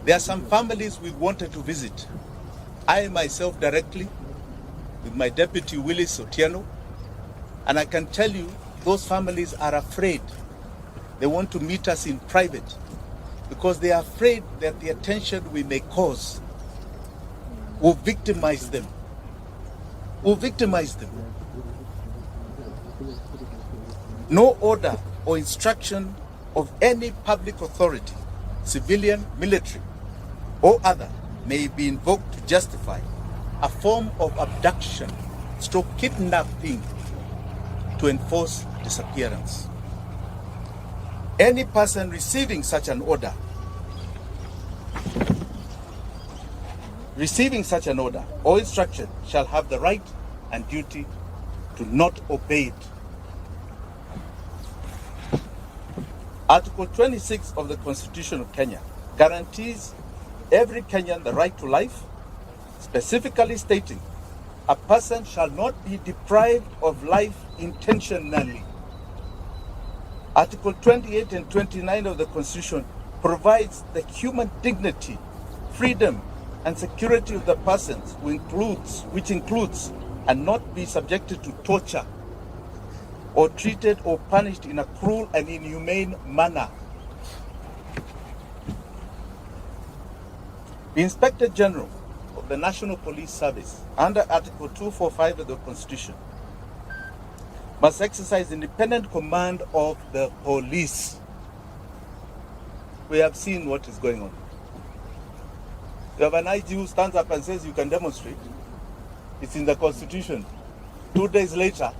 There are some families we wanted to visit. I myself directly, with my deputy Willis Otieno, and I can tell you those families are afraid. They want to meet us in private because they are afraid that the attention we may cause will victimize them. No order or instruction of any public authority, civilian, military, or other, may be invoked to justify a form of abduction, kidnapping, to enforce disappearance. Any person receiving such an order or instruction shall have the right and duty to not obey it. Article 26 of the Constitution of Kenya guarantees every Kenyan the right to life, specifically stating a person shall not be deprived of life intentionally. Article 28 and 29 of the Constitution provides the human dignity, freedom, and security of the persons, which includes and not be subjected to torture or treated or punished in a cruel and inhumane manner. The Inspector General of the National Police Service, under Article 245 of the Constitution, must exercise independent command of the police. We have seen what is going on. You have an IG who stands up and says you can demonstrate. It's in the Constitution. 2 days later,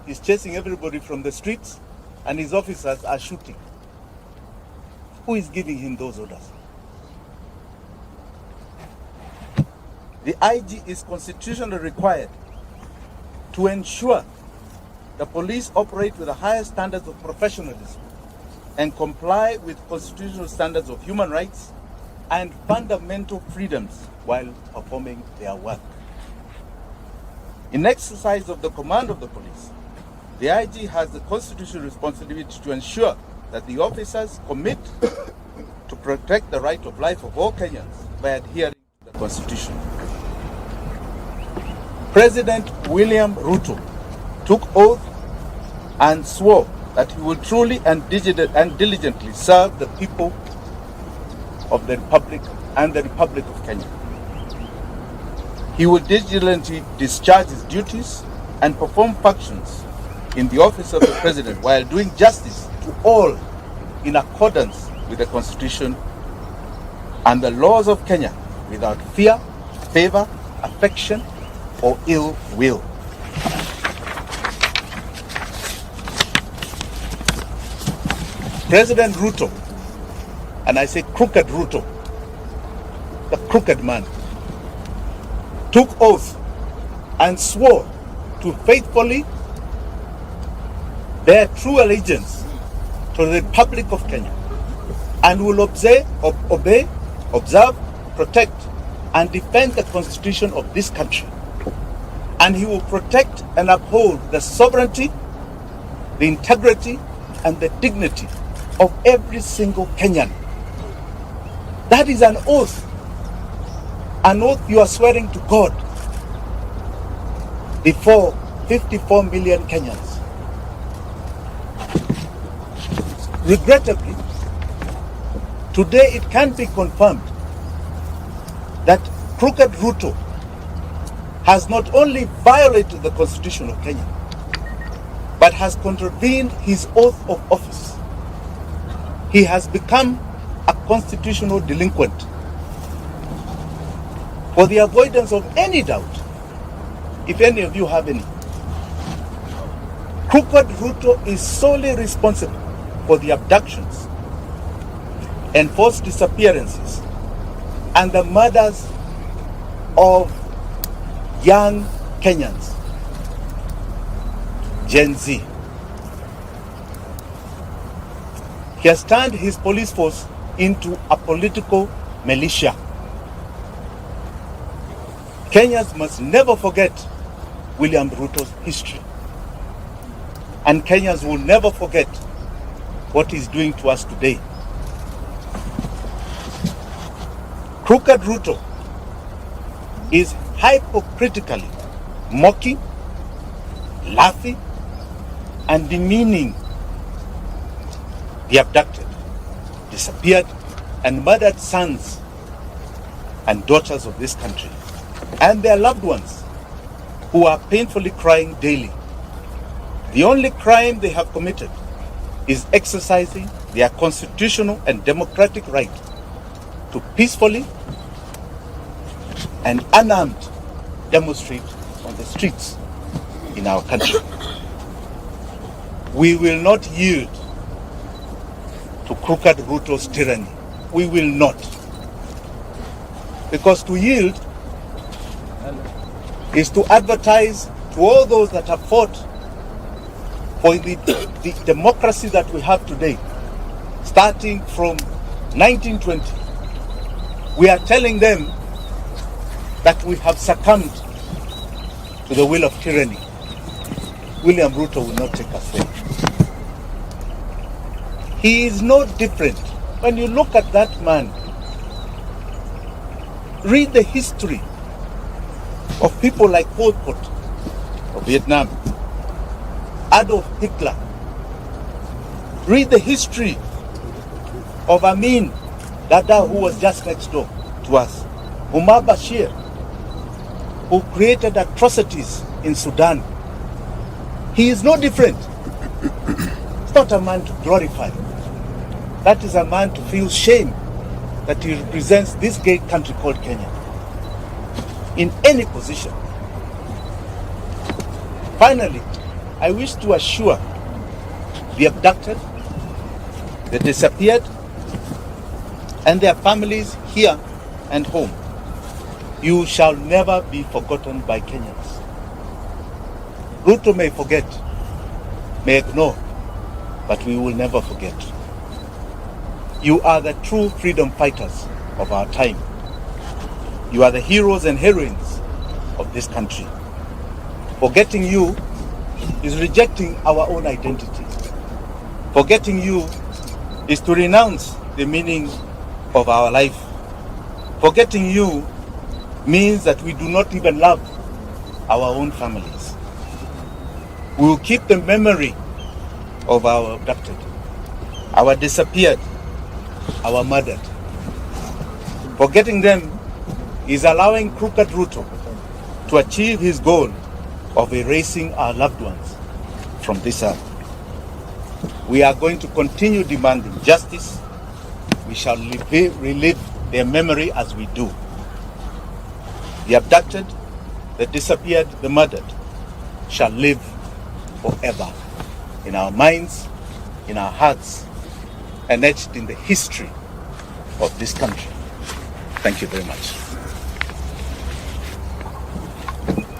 he's chasing everybody from the streets and his officers are shooting. Who is giving him those orders? The IG is constitutionally required to ensure the police operate with the highest standards of professionalism and comply with constitutional standards of human rights and fundamental freedoms while performing their work. In exercise of the command of the police, the IG has the constitutional responsibility to ensure that the officers commit to protect the right of life of all Kenyans by adhering to the Constitution. President William Ruto took oath and swore that he will truly and diligently serve the people of the Republic and the Republic of Kenya. He will diligently discharge his duties and perform functions in the office of the President while doing justice to all in accordance with the Constitution and the laws of Kenya without fear, favor, affection, or ill will. President Ruto, and I say crooked Ruto, the crooked man, took oath and swore to faithfully bear true allegiance to the Republic of Kenya and will obey, observe, protect, and defend the Constitution of this country. And he will protect and uphold the sovereignty, the integrity, and the dignity of every single Kenyan. That is an oath you are swearing to God before 54 million Kenyans. Regrettably, today it can be confirmed that crooked Ruto has not only violated the Constitution of Kenya, but has contravened his oath of office. He has become a constitutional delinquent. For the avoidance of any doubt, if any of you have any, crooked Ruto is solely responsible for the abductions, enforced disappearances, and the murders of young Kenyans, Gen Z. He has turned his police force into a political militia. Kenyans must never forget William Ruto's history. And Kenyans will never forget what he's doing to us today. Crooked Ruto is hypocritically mocking, laughing, and demeaning the abducted, disappeared, and murdered sons and daughters of this country, and their loved ones who are painfully crying daily. The only crime they have committed is exercising their constitutional and democratic right to peacefully and unarmed demonstrate on the streets in our country. We will not yield to Crooked Ruto's tyranny. We will not. Because to yield is to advertise to all those that have fought for the democracy that we have today, starting from 1920. We are telling them that we have succumbed to the will of tyranny. William Ruto will not take us there. He is no different. When you look at that man, read the history of people like Pol Pot of Vietnam, Adolf Hitler. Read the history of Amin Dada, who was just next door to us, Umar Bashir, who created atrocities in Sudan. He is no different. It's not a man to glorify. That is a man to feel shame that he represents this great country called Kenya in any position. Finally, I wish to assure the abducted, the disappeared, and their families here and home, you shall never be forgotten by Kenyans. Ruto may forget, may ignore, but we will never forget. You are the true freedom fighters of our time. You are the heroes and heroines of this country. Forgetting you is rejecting our own identity. Forgetting you is to renounce the meaning of our life. Forgetting you means that we do not even love our own families. We will keep the memory of our abducted, our disappeared, our murdered. Forgetting them is allowing Crooked Ruto to achieve his goal of erasing our loved ones from this earth. We are going to continue demanding justice. We shall relive their memory as we do. The abducted, the disappeared, the murdered shall live forever in our minds, in our hearts, and etched in the history of this country. Thank you very much.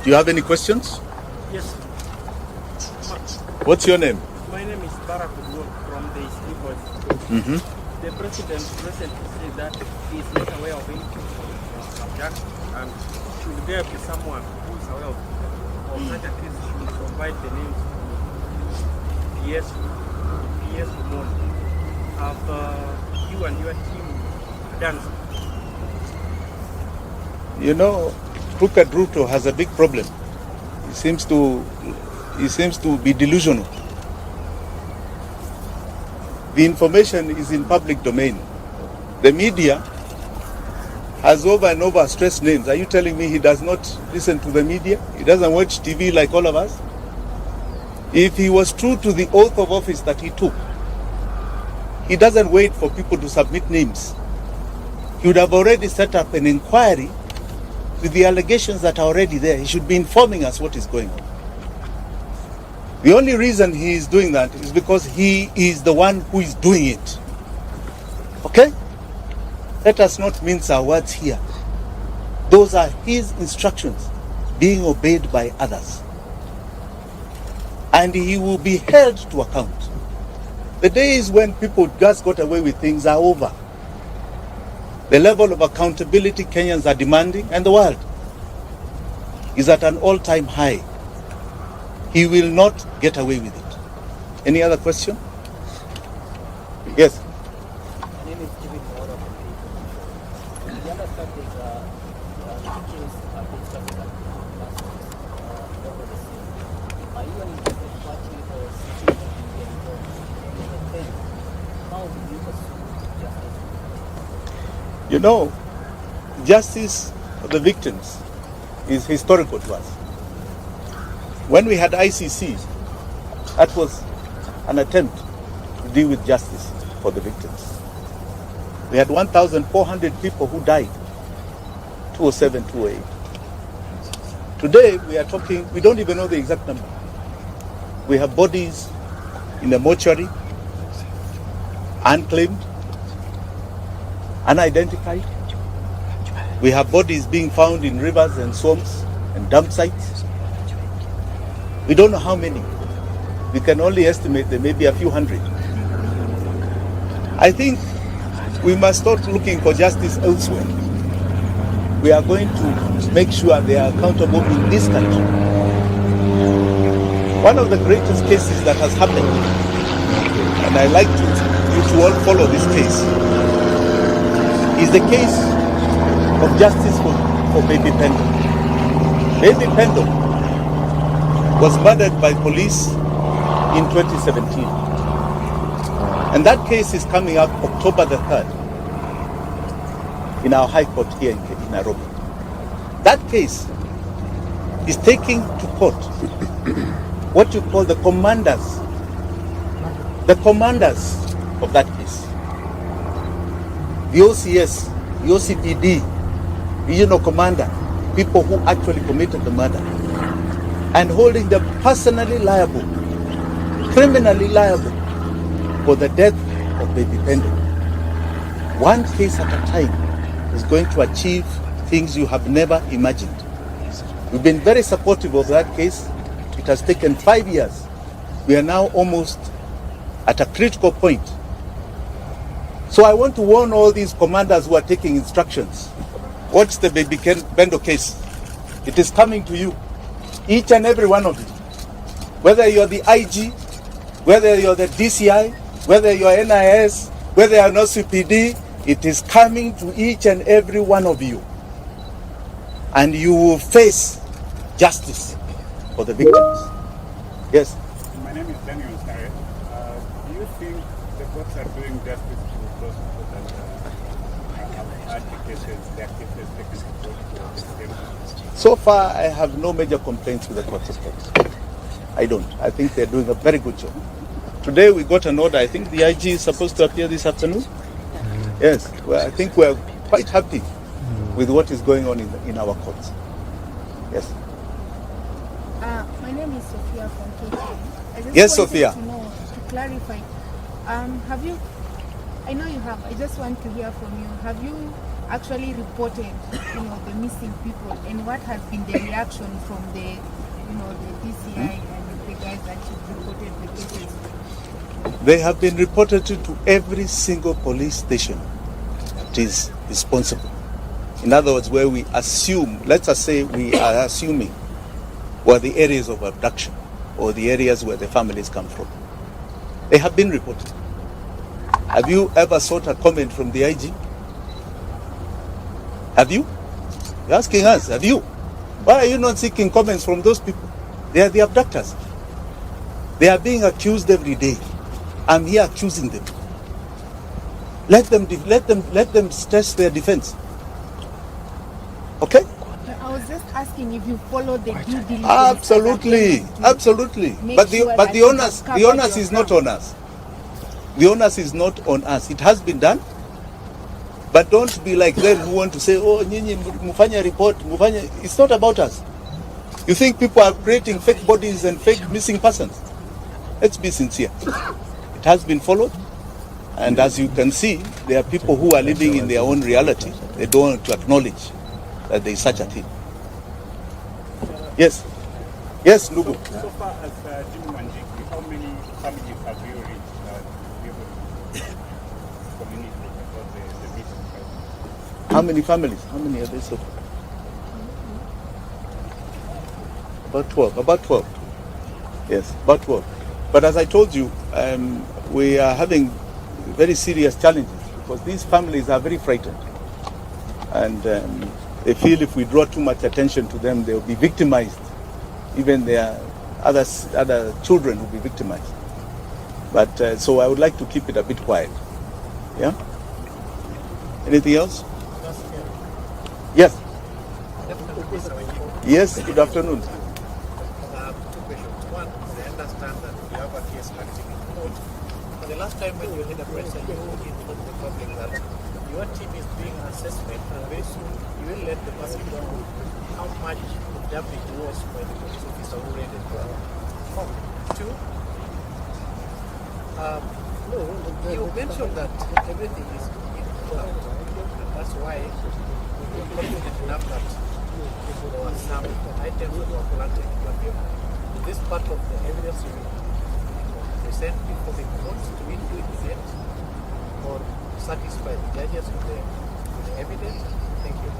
Do you have any questions? Yes. What's your name? My name is Barack Udwon from the Eastern Voice. The president recently said that he is not aware of any subject, and should there be someone who is aware of such a case, should provide the names to PS Umon. Have you and your team done so? You know, Crooked Ruto has a big problem. He seems to be delusional. The information is in public domain. The media has over and over stressed names. Are you telling me he does not listen to the media? He doesn't watch TV like all of us? If he was true to the oath of office that he took, he doesn't wait for people to submit names. He would have already set up an inquiry with the allegations that are already there. He should be informing us what is going on. The only reason he is doing that is because he is the one who is doing it. Okay? Let us not mince our words here. Those are his instructions being obeyed by others. And he will be held to account. The days when people just got away with things are over. The level of accountability Kenyans are demanding, and the world, is at an all-time high. He will not get away with it. Any other question? Yes. My name is David Mora from we understand there's teachings have been started at classrooms over the scene. Are you an interested party or seeking to be involved? And then, how will you pursue justice? You know, justice for the victims is historical to us. When we had ICC, that was an attempt to deal with justice for the victims. We had 1,400 people who died, 2007, 2008. Today, we are talking, we don't even know the exact number. We have bodies in the mortuary, unclaimed, unidentified. We have bodies being found in rivers and swamps and dump sites. We don't know how many. We can only estimate there may be a few hundred. I think we must start looking for justice elsewhere. We are going to make sure they are accountable in this country. One of the greatest cases that has happened, and I like you to all follow this case, is the case of justice for Baby Pendo. Baby Pendo was murdered by police in 2017. And that case is coming up October the 3rd in our High Court here in Nairobi. That case is taking to court what you call the commanders of that case. The OCS, the OCPD, regional commander, people who actually committed the murder, and holding them personally liable, criminally liable for the death of Baby Pendo. One case at a time is going to achieve things you have never imagined. We've been very supportive of that case. It has taken 5 years. We are now almost at a critical point. So I want to warn all these commanders who are taking instructions. Watch the Baby Pendo case. It is coming to you. Each and every one of you. Whether you're the IG, whether you're the DCI, whether you're NIS, whether you're not CPD, it is coming to each and every one of you. And you will face justice for the victims. Yes? My name is Daniel Sare. Do you think the courts are doing justice to those people that have had the cases, their cases taken to court for execution? So far, I have no major complaints with the court system. I don't. I think they're doing a very good job. Today we got an order. I think the IG is supposed to appear this afternoon. Yes. Well, I think we're quite happy with what is going on in our courts. Yes. My name is Sophia from KTN. Yes, Sophia. To clarify, have you? I know you have. I just want to hear from you. Have you actually reported, the missing people, and what has been the reaction from the DCI and the guys that you reported the cases? They have been reported to every single police station that is responsible. In other words, where we assume, let us say we are assuming, were the areas of abduction or the areas where the families come from. They have been reported. Have you ever sought a comment from the IG? Have you? You're asking us, have you? Why are you not seeking comments from those people? They are the abductors. They are being accused every day. I'm here accusing them. Let them stress their defense. Okay? I was just asking if you follow the due diligence. Absolutely. But the onus is not on us. The onus is not on us. It has been done. But don't be like them who want to say, oh, nyinyi mufanya report, mufanya. It's not about us. You think people are creating fake bodies and fake missing persons? Let's be sincere. It has been followed. And as you can see, there are people who are living in their own reality. They don't want to acknowledge that there is such a thing. Yes. Yes, Lugu. So far as Jim Wanjigi, how many families have you reached to be able to communicate about the missing persons? How many families? How many are there so far? About 12. Yes, about 12. But as I told you, we are having very serious challenges because these families are very frightened. and they feel if we draw too much attention to them, they'll be victimized. Even their other children will be victimized. But so I would like to keep it a bit quiet. Yeah. Anything else? Yes. Yes. Good afternoon. Two questions. One, I understand that you have a case active in court. But the last time when you had a press and you told the public that your team is doing an assessment and very soon you will let the person know how much the damage was by the police officer who raided the home. Two, you mentioned that everything is in court, and that's why you're confident enough that there were some items that were planted in your favor. Is this part of the evidence you will present before the court to indicate or satisfy the judges with the evidence? Thank you.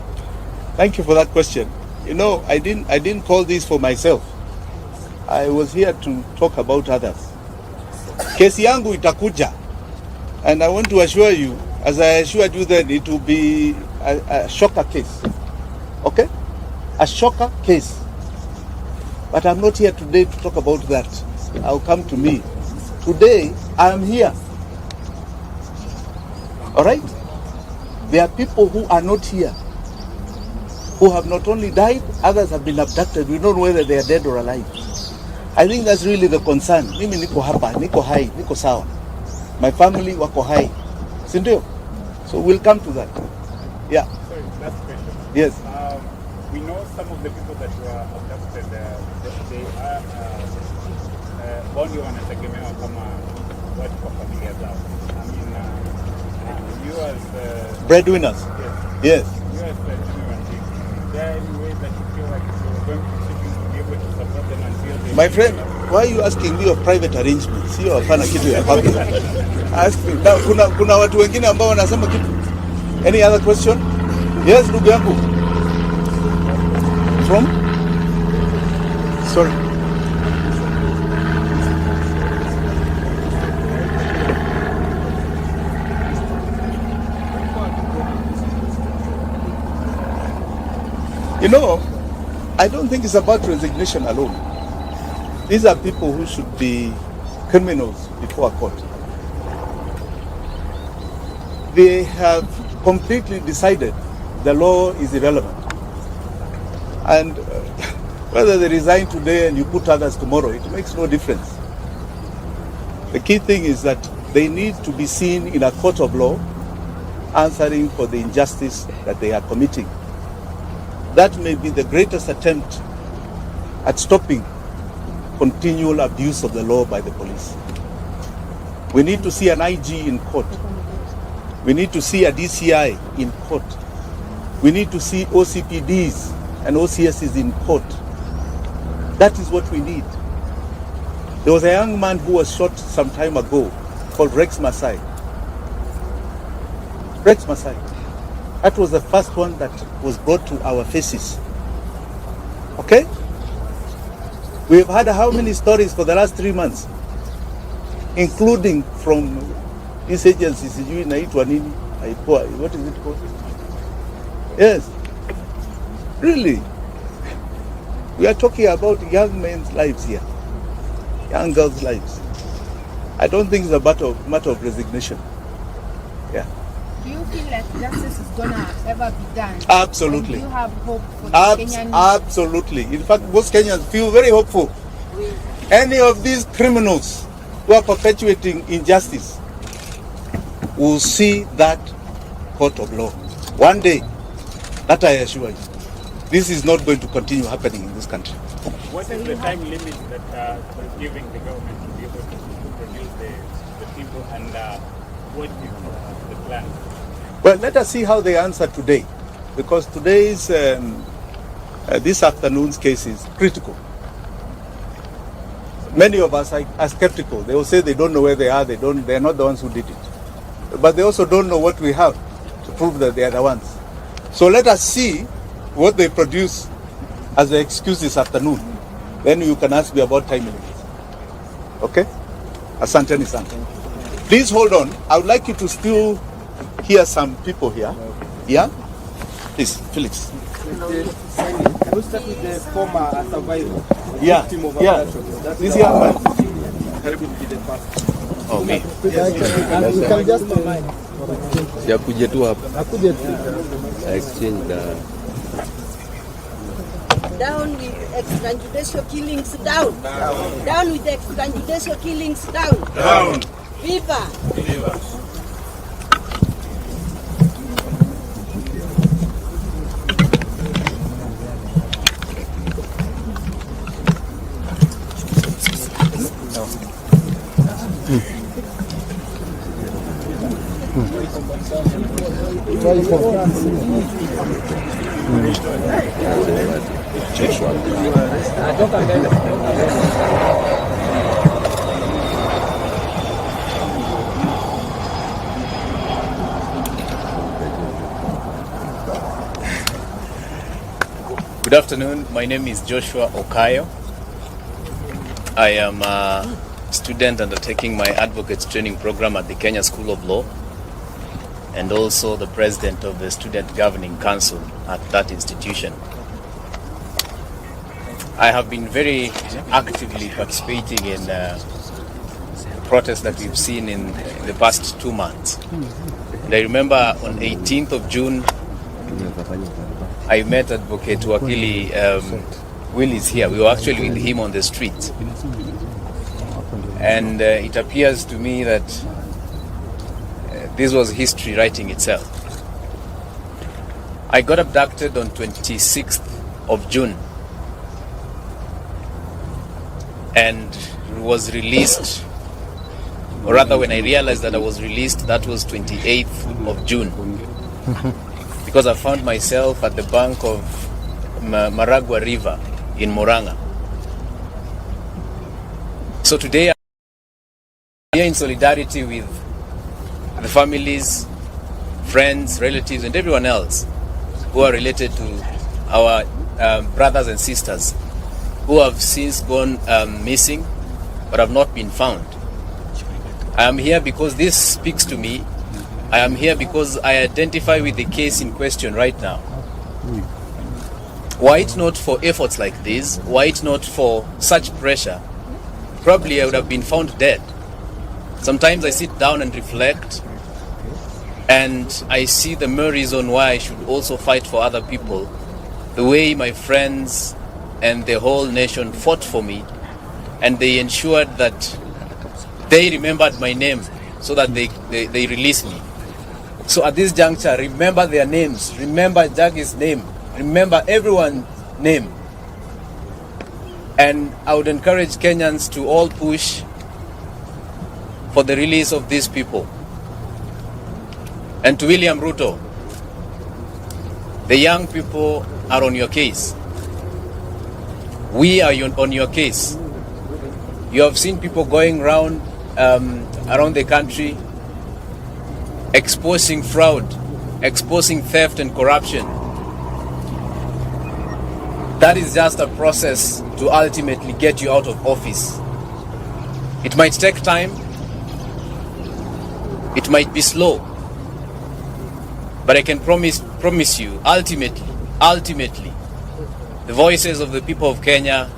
Thank you for that question. You know, I didn't call this for myself. I was here to talk about others. Kesi yangu itakuja, and I want to assure you, as I assured you then, it will be a shocker case. Okay? A shocker case. But I'm not here today to talk about that. I'll come to me. Today, I'm here. All right? There are people who are not here, who have not only died, others have been abducted. We don't know whether they are dead or alive. I think that's really the concern. Mimi niko hapa, niko hai, niko sawa. My family wako hai. Si ndio? So we'll come to that. Yeah. Sorry, last question. Yes. We know some of the people that were abducted, they are only wanategemewa kama watu kwa familia zao. I mean, you as Breadwinners. yes. Yes. You as Wanjigi, is there any way that you feel like you're going to be able to support them until they... My friend, why are you asking me of private arrangements? Sio hapana kitu ya public. Ask me. Now, kuna watu wengine ambao wanasema kitu. Any other question? Yes, ndugu yangu. From? Sorry. You know, I don't think it's about resignation alone. These are people who should be criminals before a court. They have completely decided the law is irrelevant. And whether they resign today and you put others tomorrow, it makes no difference. The key thing is that they need to be seen in a court of law answering for the injustice that they are committing. That may be the greatest attempt at stopping continual abuse of the law by the police. We need to see an IG in court. We need to see a DCI in court. We need to see OCPDs and OCSs in court. That is what we need. There was a young man who was shot some time ago called Rex Masai. Rex Masai. That was the first one that was brought to our faces. Okay? We've had how many stories for the last 3 months? Including from these agencies, what is it called? Yes. Really? We are talking about young men's lives here. Young girls' lives. I don't think it's a matter of resignation. Yeah. Do you feel like justice is gonna ever be done? Absolutely. And do you have hope for the Kenyan? Absolutely. In fact, most Kenyans feel very hopeful. Any of these criminals who are perpetuating injustice will see that court of law. One day, that I assure you, this is not going to continue happening in this country. What is the time limit that was giving the government to be able to produce the people, and what is the plan? Well, let us see how they answer today, because today's, this afternoon's case is critical. Many of us are skeptical. They will say they don't know where they are. They're not the ones who did it. But they also don't know what we have to prove that they are the ones. So let us see what they produce as the excuse this afternoon. Then you can ask me about time limits. Okay? Asanteni sana. Please hold on. I would like you to still hear some people here. Yeah? Please, Felix. Can we start with the former survivor? Yeah, Victim of yeah. abduction. That's This young man. Karibu to the past. Oh, me. You can just Yakuje tu hapa. Exchange the Down with extrajudicial killings, down. Down with extrajudicial killings, down. Down. Viva. Good afternoon. My name is Joshua Okayo. I am a student undertaking my advocates training program at the Kenya School of Law and also the president of the Student Governing Council at that institution. I have been very actively participating in protests that we've seen in the past 2 months. And I remember on 18th of June, I met Advocate Wakili Willis here. We were actually with him on the street. And it appears to me that this was history writing itself. I got abducted on 26th of June and was released, or rather when I realized that I was released, that was 28th of June. Because I found myself at the bank of Maragua River in Murang'a. So today I'm here in solidarity with the families, friends, relatives, and everyone else who are related to our brothers and sisters who have since gone missing but have not been found. I am here because this speaks to me. I am here because I identify with the case in question right now. Were it not for efforts like this, were it not for such pressure, probably I would have been found dead. Sometimes I sit down and reflect, and I see the mere reason why I should also fight for other people, the way my friends and the whole nation fought for me, and they ensured that they remembered my name so that they released me. So at this juncture, remember their names, remember Jagi's name, remember everyone's name. And I would encourage Kenyans to all push for the release of these people. And to William Ruto, the young people are on your case. We are on your case. You have seen people going around the country exposing fraud, exposing theft and corruption. That is just a process to ultimately get you out of office. It might take time, it might be slow, but I can promise you, ultimately, the voices of the people of Kenya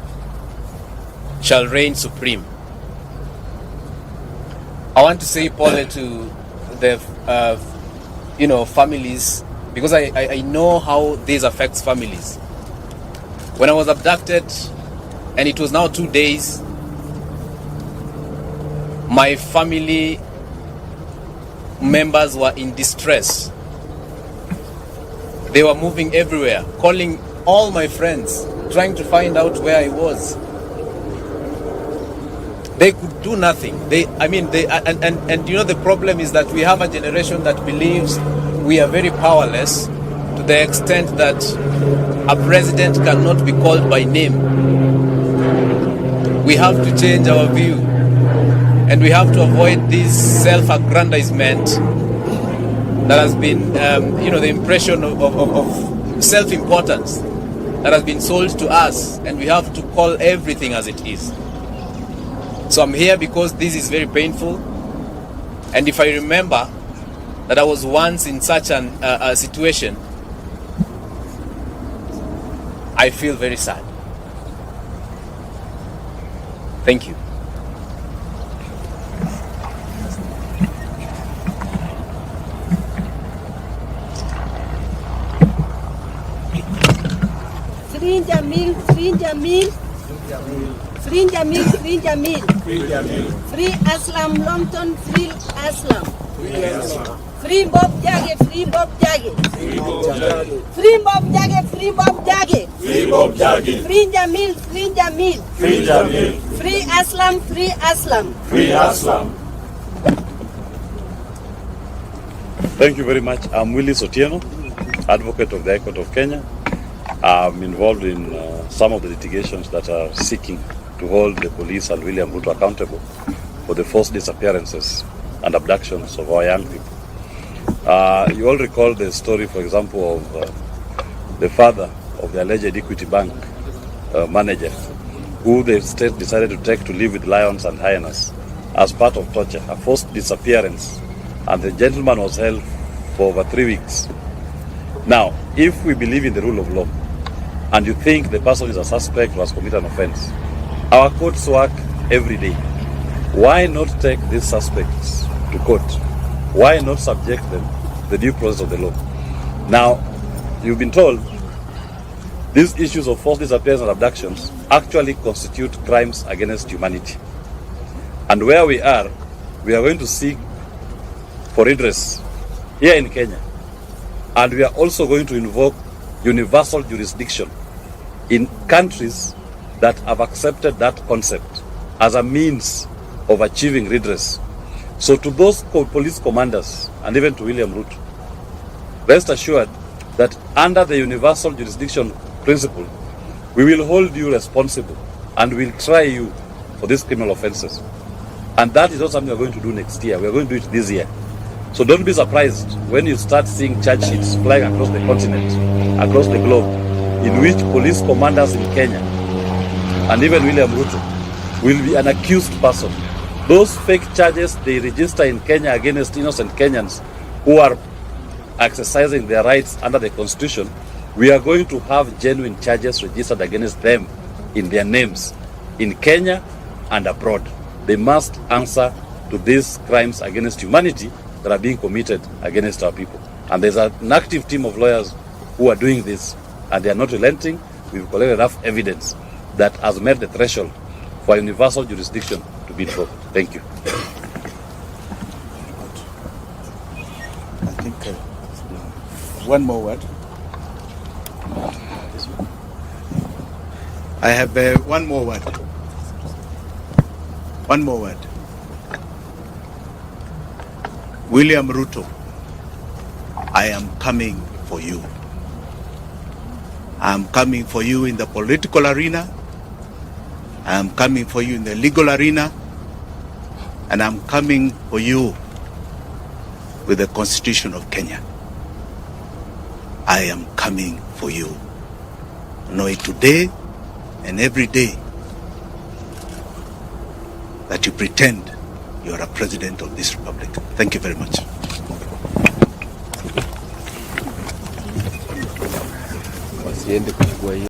shall reign supreme. I want to say pole to the families, because I know how this affects families. When I was abducted, and it was now 2 days, my family members were in distress. They were moving everywhere, calling all my friends, trying to find out where I was. They could do nothing. And the problem is that we have a generation that believes we are very powerless, to the extent that a president cannot be called by name. We have to change our view, and we have to avoid this self-aggrandizement that has been, the impression of self-importance that has been sold to us, and we have to call everything as it is. So I'm here because this is very painful, and if I remember that I was once in such a situation, I feel very sad. Thank you. Free Jamil, free Jamil. Free Jamil, free Jamil. Free Aslam Longton, free Aslam. Free Bob Jage, free Bob Jage. Free Bob Jage, free Bob Jage. Free Jamil, free Jamil. Free Aslam, free Aslam. Thank you very much. I'm Willis Otieno, advocate of the High Court of Kenya. I'm involved in some of the litigations that are seeking to hold the police and William Ruto accountable for the forced disappearances and abductions of our young people. You all recall the story, for example, of the father of the alleged Equity Bank manager, who the state decided to take to live with lions and hyenas as part of torture, a forced disappearance, and the gentleman was held for over 3 weeks. Now, if we believe in the rule of law, and you think the person is a suspect who has committed an offense, our courts work every day. Why not take these suspects to court? Why not subject them to the due process of the law? Now, you've been told these issues of forced disappearance and abductions actually constitute crimes against humanity. And where we are going to seek for redress here in Kenya. And we are also going to invoke universal jurisdiction in countries that have accepted that concept as a means of achieving redress. So to those police commanders and even to William Ruto, rest assured that under the universal jurisdiction principle, we will hold you responsible and will try you for these criminal offenses. And that is not something we're going to do next year. We're going to do it this year. So don't be surprised when you start seeing charge sheets flying across the continent, across the globe, in which police commanders in Kenya and even William Ruto will be an accused person. Those fake charges they register in Kenya against innocent Kenyans who are exercising their rights under the Constitution, we are going to have genuine charges registered against them in their names in Kenya and abroad. They must answer to these crimes against humanity that are being committed against our people. And there's an active team of lawyers who are doing this, and they are not relenting. We've collected enough evidence that has met the threshold for universal jurisdiction to be invoked. Thank you. I think one more word. I have one more word. One more word. William Ruto, I am coming for you. I am coming for you in the political arena. I am coming for you in the legal arena. And I'm coming for you with the Constitution of Kenya. I am coming for you. Know it today and every day that you pretend you are a president of this republic. Thank you very much. Wasiende kuchukua hiyo